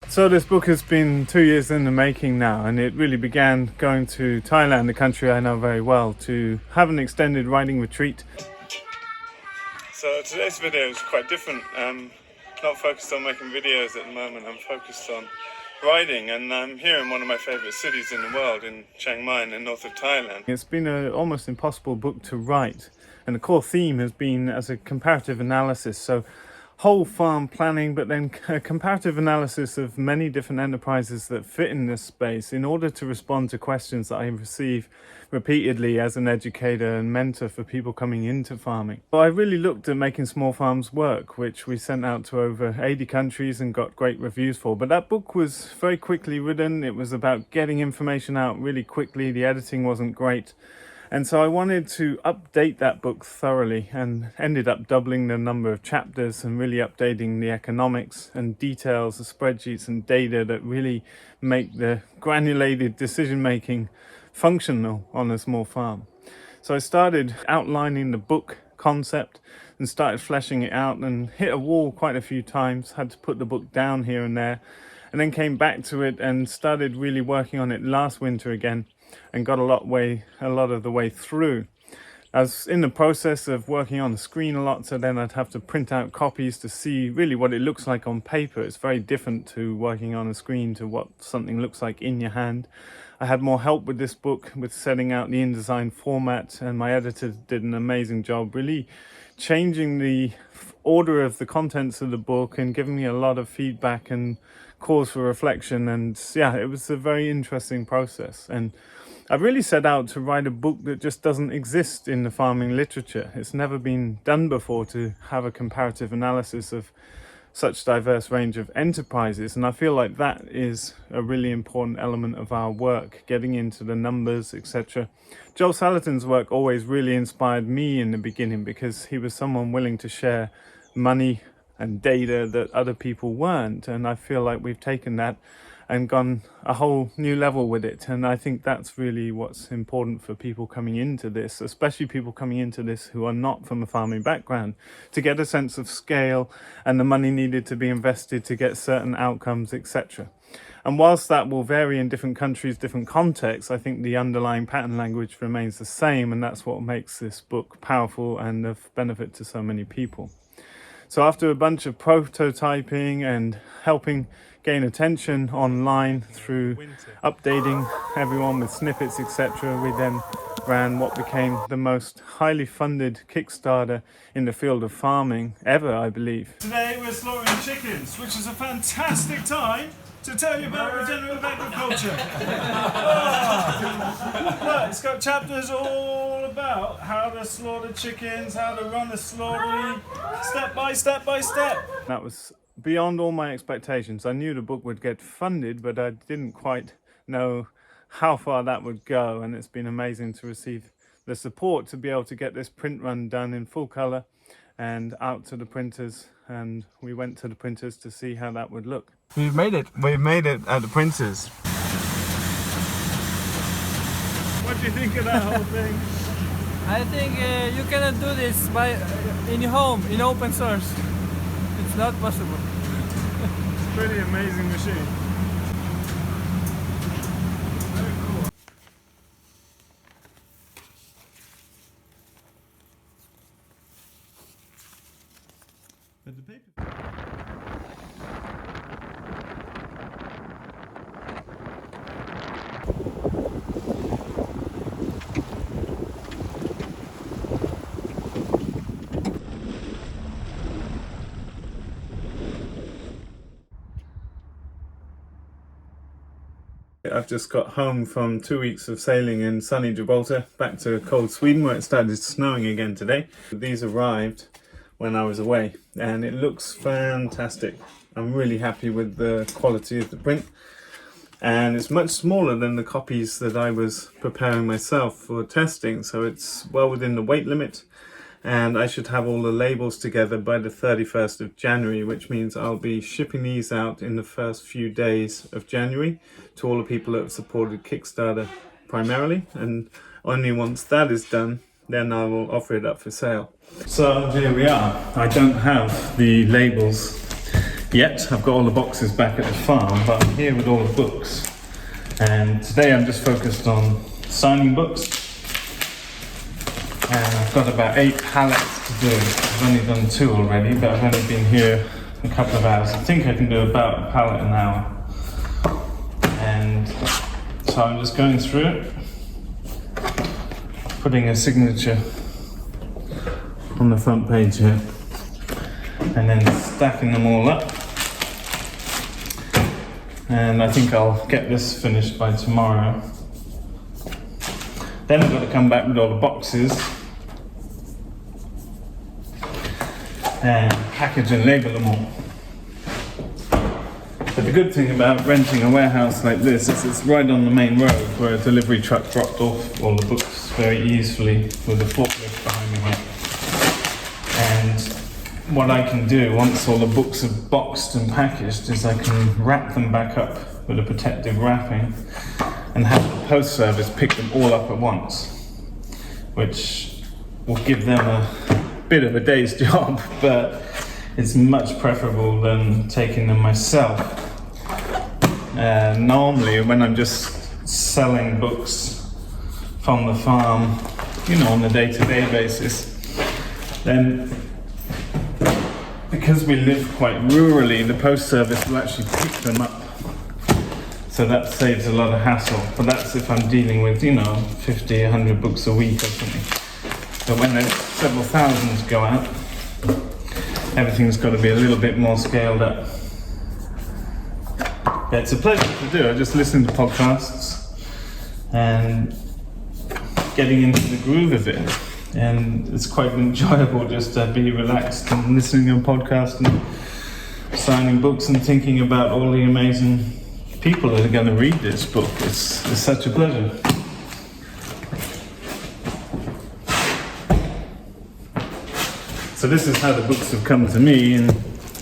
So this book has been 2 years in the making now, and it really began going to Thailand, the country I know very well, to have an extended writing retreat. So today's video is quite different. Not focused on making videos at the moment, I'm focused on writing, and I'm here in one of my favourite cities in the world, in Chiang Mai in the north of Thailand. It's been an almost impossible book to write, and the core theme has been as a comparative analysis, so whole farm planning, but then a comparative analysis of many different enterprises that fit in this space in order to respond to questions that I receive repeatedly as an educator and mentor for people coming into farming. So I really looked at making small farms work, which we sent out to over 80 countries and got great reviews for. But that book was very quickly written. It was about getting information out really quickly. The editing wasn't great. And so I wanted to update that book thoroughly, and ended up doubling the number of chapters and really updating the economics and details, the spreadsheets and data that really make the granulated decision making functional on a small farm. So I started outlining the book concept and started fleshing it out, and hit a wall quite a few times, had to put the book down here and there, and then came back to it and started really working on it last winter again, and got a lot of the way through. I was in the process of working on the screen a lot, so then I'd have to print out copies to see really what it looks like on paper. It's very different to working on a screen to what something looks like in your hand. I had more help with this book with setting out the InDesign format, and my editor did an amazing job really changing the order of the contents of the book and giving me a lot of feedback and cause for reflection. And yeah, it was a very interesting process, and I really set out to write a book that just doesn't exist in the farming literature. It's never been done before to have a comparative analysis of such diverse range of enterprises, and I feel like that is a really important element of our work, getting into the numbers, etc. Joel Salatin's work always really inspired me in the beginning, because he was someone willing to share money and data that other people weren't, and I feel like we've taken that and gone a whole new level with it. And I think that's really what's important for people coming into this, especially people coming into this who are not from a farming background, to get a sense of scale and the money needed to be invested to get certain outcomes, etc. And whilst that will vary in different countries, different contexts, I think the underlying pattern language remains the same, and that's what makes this book powerful and of benefit to so many people. So after a bunch of prototyping and helping gain attention online through updating everyone with snippets, etc., we then ran what became the most highly funded Kickstarter in the field of farming ever, I believe. Today we're slaughtering chickens, which is a fantastic time to tell you about regenerative agriculture. Look, it's got chapters all about how to slaughter chickens, how to run a slaughtery, step by step by step. That was beyond all my expectations. I knew the book would get funded, but I didn't quite know how far that would go, and it's been amazing to receive the support to be able to get this print run done in full colour and out to the printers. And we went to the printers to see how that would look. We've made it at the printers. What do you think of that whole thing? I think you cannot do this in your home, in open source. It's not possible. Pretty amazing machine. Very cool. But the paper. I've just got home from 2 weeks of sailing in sunny Gibraltar, back to cold Sweden where it started snowing again today. These arrived when I was away and it looks fantastic. I'm really happy with the quality of the print, and it's much smaller than the copies that I was preparing myself for testing, so it's well within the weight limit, and I should have all the labels together by the 31st of January, which means I'll be shipping these out in the first few days of January to all the people that have supported Kickstarter primarily, and only once that is done, then I will offer it up for sale. So here we are. I don't have the labels yet. I've got all the boxes back at the farm, but I'm here with all the books. And today I'm just focused on signing books. And I've got about 8 pallets to do. I've only done 2 already, but I've only been here a couple of hours. I think I can do about a pallet an hour. And so I'm just going through it, putting a signature on the front page here, and then stacking them all up. And I think I'll get this finished by tomorrow. Then I've got to come back with all the boxes and package and label them all. But the good thing about renting a warehouse like this is it's right on the main road, where a delivery truck dropped off all the books very easily with a forklift behind me here. And what I can do once all the books are boxed and packaged is I can wrap them back up with a protective wrapping and have the post service pick them all up at once, which will give them a bit of a day's job, but it's much preferable than taking them myself. Normally, when I'm just selling books from the farm, you know, on a day-to-day basis, then because we live quite rurally, the post service will actually pick them up. So that saves a lot of hassle. But that's if I'm dealing with, you know, 50, 100 books a week or something. But when there's several thousands go out, everything's got to be a little bit more scaled up. But it's a pleasure to do. I just listen to podcasts and getting into the groove of it. And it's quite enjoyable just to be relaxed and listening to a podcast and signing books and thinking about all the amazing people that are going to read this book. It's such a pleasure. So this is how the books have come to me, in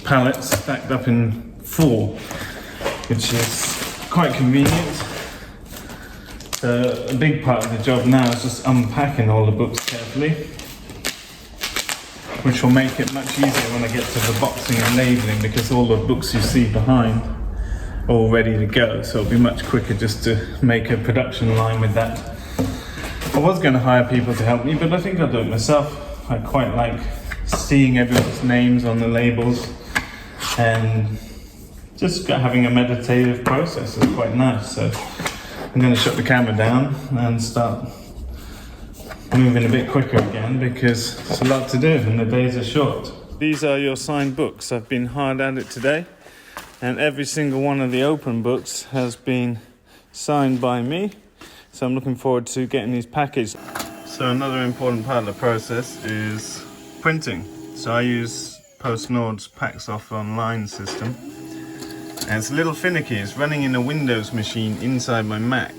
pallets stacked up in 4, which is quite convenient. A big part of the job now is just unpacking all the books carefully, which will make it much easier when I get to the boxing and labelling, because all the books you see behind are all ready to go, so it'll be much quicker just to make a production line with that. I was going to hire people to help me, but I think I'll do it myself. I quite like seeing everyone's names on the labels, and just having a meditative process is quite nice. So I'm going to shut the camera down and start moving a bit quicker again, because it's a lot to do and the days are short. These are your signed books. I've been hard at it today, and every single one of the open books has been signed by me. So I'm looking forward to getting these packaged. So another important part of the process is printing. So I use PostNord's Packs Off Online system. And it's a little finicky. It's running in a Windows machine inside my Mac.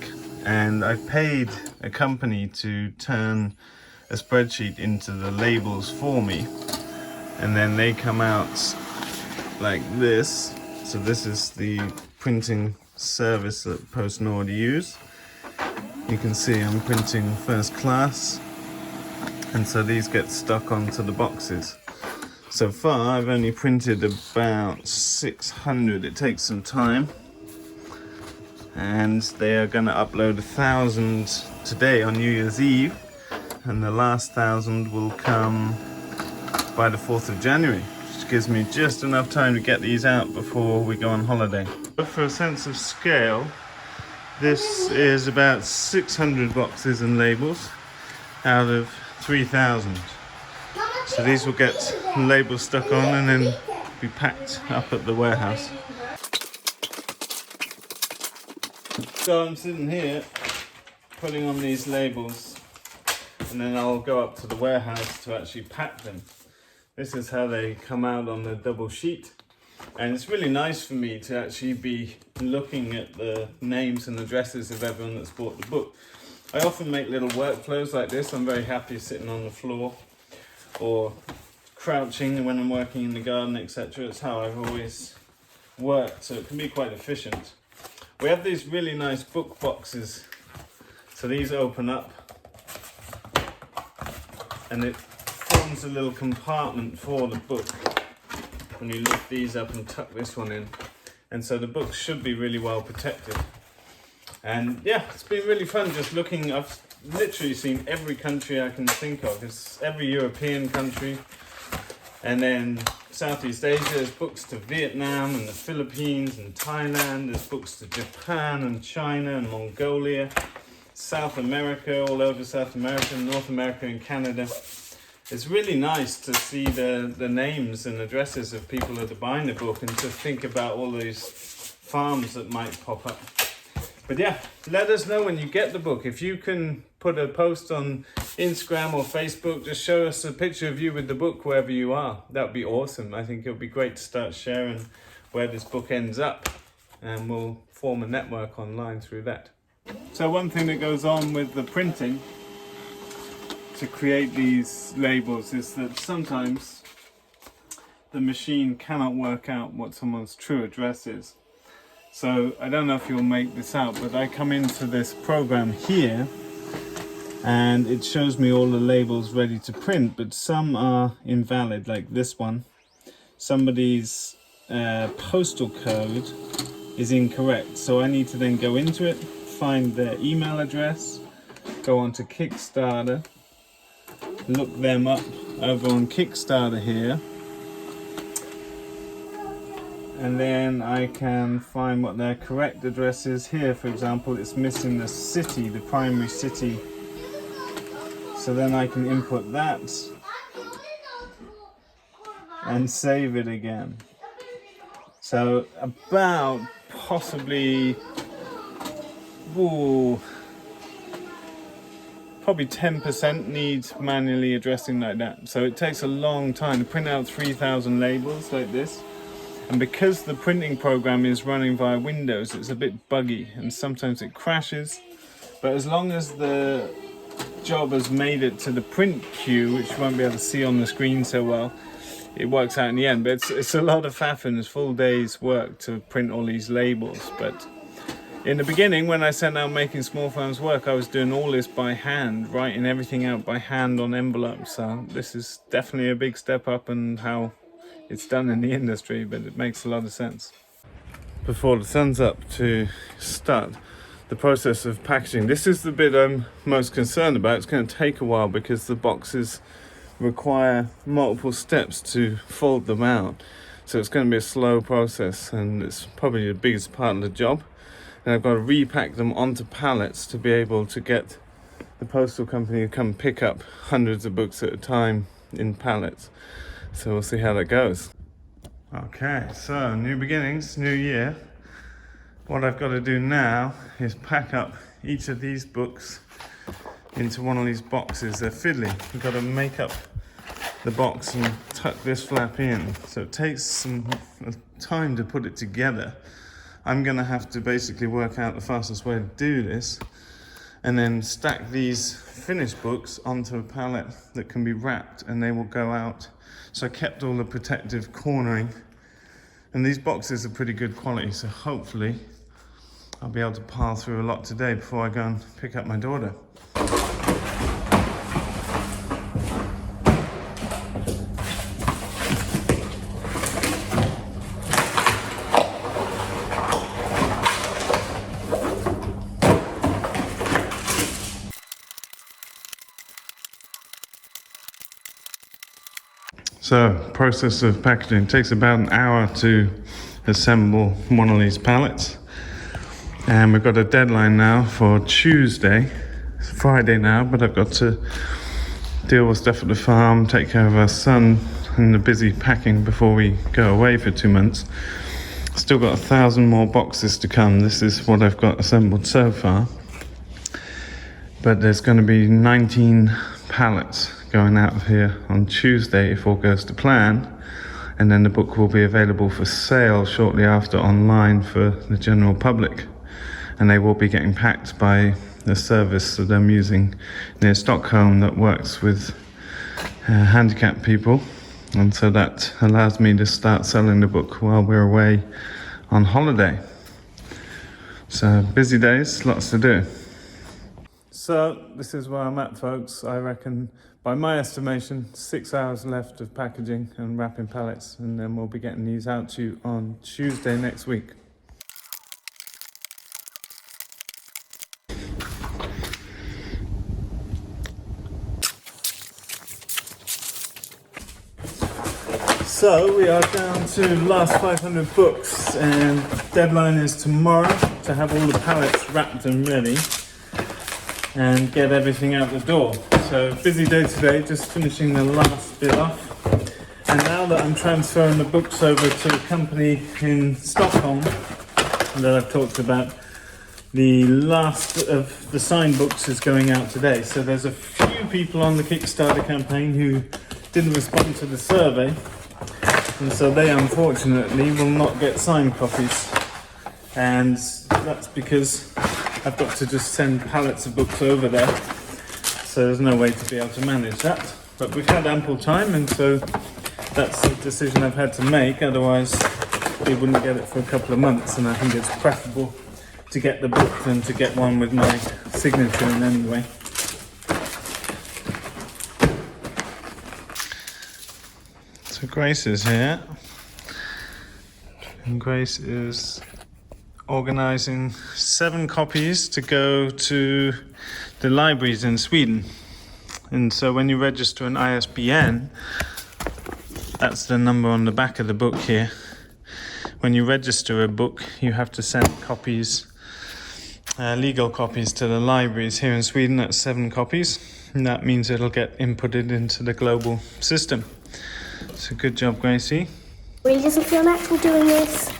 And I paid a company to turn a spreadsheet into the labels for me. And then they come out like this. So this is the printing service that PostNord use. You can see I'm printing first class. And so these get stuck onto the boxes. So far I've only printed about 600. It takes some time. And they are going to upload 1,000 today on New Year's Eve. And the last 1,000 will come by the 4th of January, which gives me just enough time to get these out before we go on holiday. But for a sense of scale, this is about 600 boxes and labels out of 3,000. So these will get labels stuck on and then be packed up at the warehouse. So I'm sitting here putting on these labels, and then I'll go up to the warehouse to actually pack them. This is how they come out on the double sheet. And it's really nice for me to actually be looking at the names and addresses of everyone that's bought the book. I often make little workflows like this. I'm very happy sitting on the floor or crouching when I'm working in the garden, etc. It's how I've always worked, so it can be quite efficient. We have these really nice book boxes, so these open up and it forms a little compartment for the book when you lift these up and tuck this one in, and so the book should be really well protected. And yeah, it's been really fun just looking. I've literally seen every country I can think of. It's every European country, and then Southeast Asia. There's books to Vietnam and the Philippines and Thailand. There's books to Japan and China and Mongolia, South America, all over South America, North America and Canada. It's really nice to see the names and addresses of people that are buying the book, and to think about all these farms that might pop up. But yeah, let us know when you get the book. If you can put a post on Instagram or Facebook, just show us a picture of you with the book wherever you are. That would be awesome. I think it would be great to start sharing where this book ends up, and we'll form a network online through that. So one thing that goes on with the printing to create these labels is that sometimes the machine cannot work out what someone's true address is. So I don't know if you'll make this out, but I come into this program here and it shows me all the labels ready to print, but some are invalid, like this one. Somebody's postal code is incorrect, so I need to then go into it, find their email address, go on to Kickstarter, look them up over on Kickstarter here, and then I can find what their correct address is. Here, for example, it's missing the city, the primary city. So then I can input that and save it again. So about possibly, probably 10% needs manually addressing like that. So it takes a long time to print out 3,000 labels like this. And because the printing program is running via Windows, it's a bit buggy and sometimes it crashes. But as long as the job has made it to the print queue, which you won't be able to see on the screen so well, it works out in the end. But it's a lot of faff and it's full day's work to print all these labels. But in the beginning, when I set out making small farms work, I was doing all this by hand, writing everything out by hand on envelopes. So this is definitely a big step up in how it's done in the industry, but it makes a lot of sense. Before the sun's up, to start the process of packaging. This is the bit I'm most concerned about. It's going to take a while because the boxes require multiple steps to fold them out. So it's going to be a slow process, and it's probably the biggest part of the job. And I've got to repack them onto pallets to be able to get the postal company to come pick up hundreds of books at a time in pallets. So we'll see how that goes. Okay, so new beginnings, new year. What I've got to do now is pack up each of these books into one of these boxes. They're fiddly. You've got to make up the box and tuck this flap in. So it takes some time to put it together. I'm going to have to basically work out the fastest way to do this, and then stack these finished books onto a pallet that can be wrapped, and they will go out. So I kept all the protective cornering, and these boxes are pretty good quality, so hopefully I'll be able to pile through a lot today before I go and pick up my daughter. So, process of packaging takes about an hour to assemble one of these pallets. And we've got a deadline now for Tuesday. It's Friday now, but I've got to deal with stuff at the farm, take care of our son, and the busy packing before we go away for 2 months. Still got 1,000 more boxes to come. This is what I've got assembled so far. But there's going to be 19 pallets going out of here on Tuesday if all goes to plan, and then the book will be available for sale shortly after online for the general public, and they will be getting packed by the service that I'm using near Stockholm that works with handicapped people, and so that allows me to start selling the book while we're away on holiday. So busy days, lots to do. So this is where I'm at, folks. I reckon, by my estimation, 6 hours left of packaging and wrapping pallets, and then we'll be getting these out to you on Tuesday next week. So we are down to last 500 books, and deadline is tomorrow to have all the pallets wrapped and ready and get everything out the door. So busy day today, just finishing the last bit off. And now that I'm transferring the books over to a company in Stockholm that I've talked about, the last of the signed books is going out today. So there's a few people on the Kickstarter campaign who didn't respond to the survey, and so they unfortunately will not get signed copies. And that's because I've got to just send pallets of books over there, so there's no way to be able to manage that. But we've had ample time, and so that's the decision I've had to make. Otherwise, we wouldn't get it for a couple of months, and I think it's preferable to get the book than to get one with my signature in anyway. So Grace is here, and Grace is organising 7 copies to go to the libraries in Sweden. And so when you register an ISBN, that's the number on the back of the book here. When you register a book, you have to send copies, legal copies, to the libraries here in Sweden. That's 7 copies, and that means it'll get inputted into the global system. So good job, Gracie. Really doesn't feel natural doing this.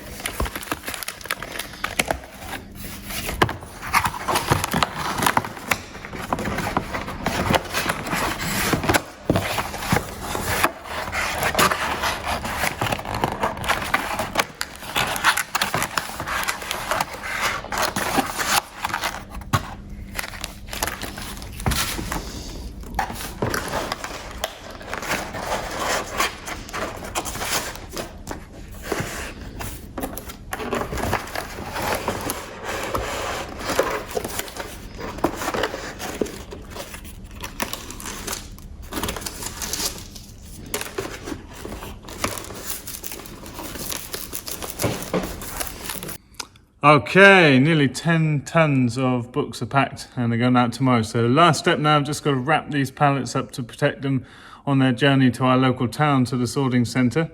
Okay, nearly 10 tons of books are packed and they're going out tomorrow. So last step now, I've just got to wrap these pallets up to protect them on their journey to our local town, to the sorting centre,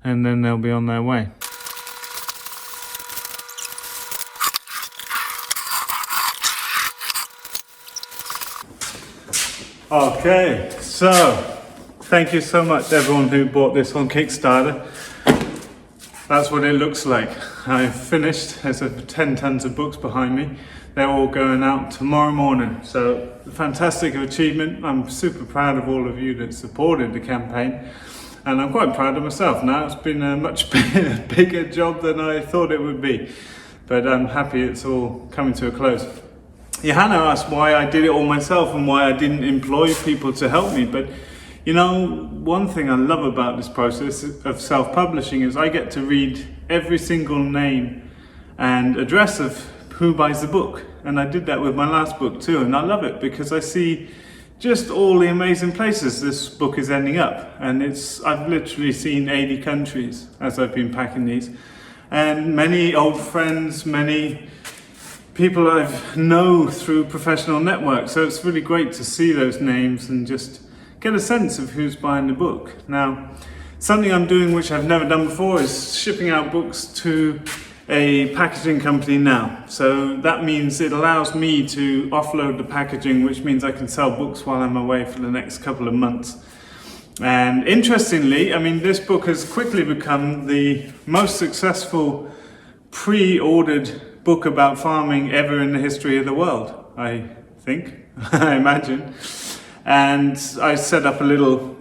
and then they'll be on their way. Okay, so thank you so much everyone who bought this on Kickstarter. That's what it looks like. I've finished. There's 10 tons of books behind me. They're all going out tomorrow morning. So fantastic achievement. I'm super proud of all of you that supported the campaign. And I'm quite proud of myself now. It's been a much bigger job than I thought it would be. But I'm happy it's all coming to a close. Johanna asked why I did it all myself and why I didn't employ people to help me. But you know, one thing I love about this process of self-publishing is I get to read every single name and address of who buys the book. And I did that with my last book too, and I love it because I see just all the amazing places this book is ending up. And I've literally seen 80 countries as I've been packing these. And many old friends, many people I know through professional networks. So it's really great to see those names and just get a sense of who's buying the book. Now, something I'm doing which I've never done before is shipping out books to a packaging company now. So that means it allows me to offload the packaging, which means I can sell books while I'm away for the next couple of months. And interestingly, I mean, this book has quickly become the most successful pre-ordered book about farming ever in the history of the world, I think, I imagine. And I set up a little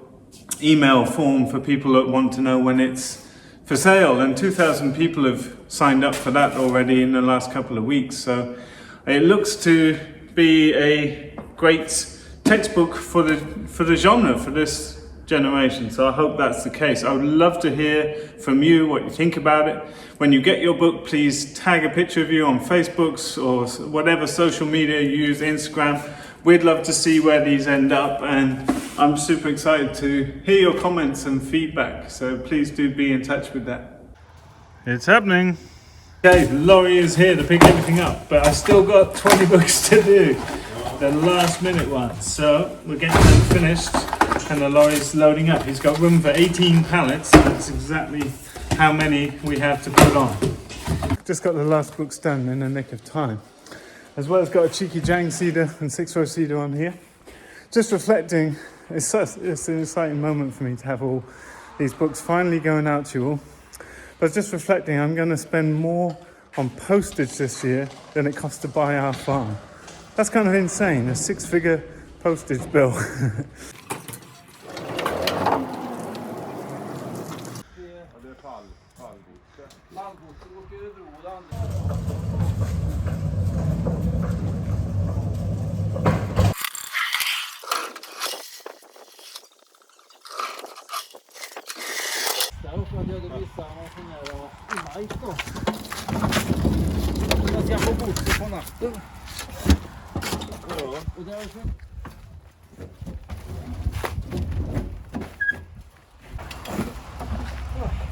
email form for people that want to know when it's for sale, and 2,000 people have signed up for that already in the last couple of weeks. So it looks to be a great textbook for the genre for this generation, so I hope that's the case. I would love to hear from you what you think about it. When you get your book, please tag a picture of you on Facebooks or whatever social media you use, Instagram. We'd love to see where these end up, and I'm super excited to hear your comments and feedback, so please do be in touch with that. It's happening. Okay, the lorry is here to pick everything up, but I still got 20 books to do, the last minute ones. So we're getting them finished and the lorry's loading up. He's got room for 18 pallets, so that's exactly how many we have to put on. Just got the last books done in the nick of time. As well as got a cheeky Jang cedar and 6-row cedar on here. Just reflecting, it's an exciting moment for me to have all these books finally going out to you all. But just reflecting, I'm going to spend more on postage this year than it costs to buy our farm. That's kind of insane, a 6-figure postage bill.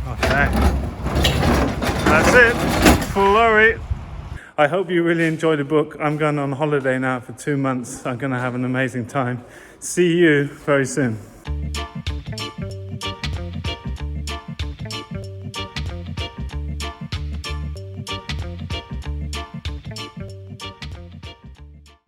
Okay, that's it, full lorry. I hope you really enjoyed the book. I'm going on holiday now for 2 months. I'm going to have an amazing time. See you very soon.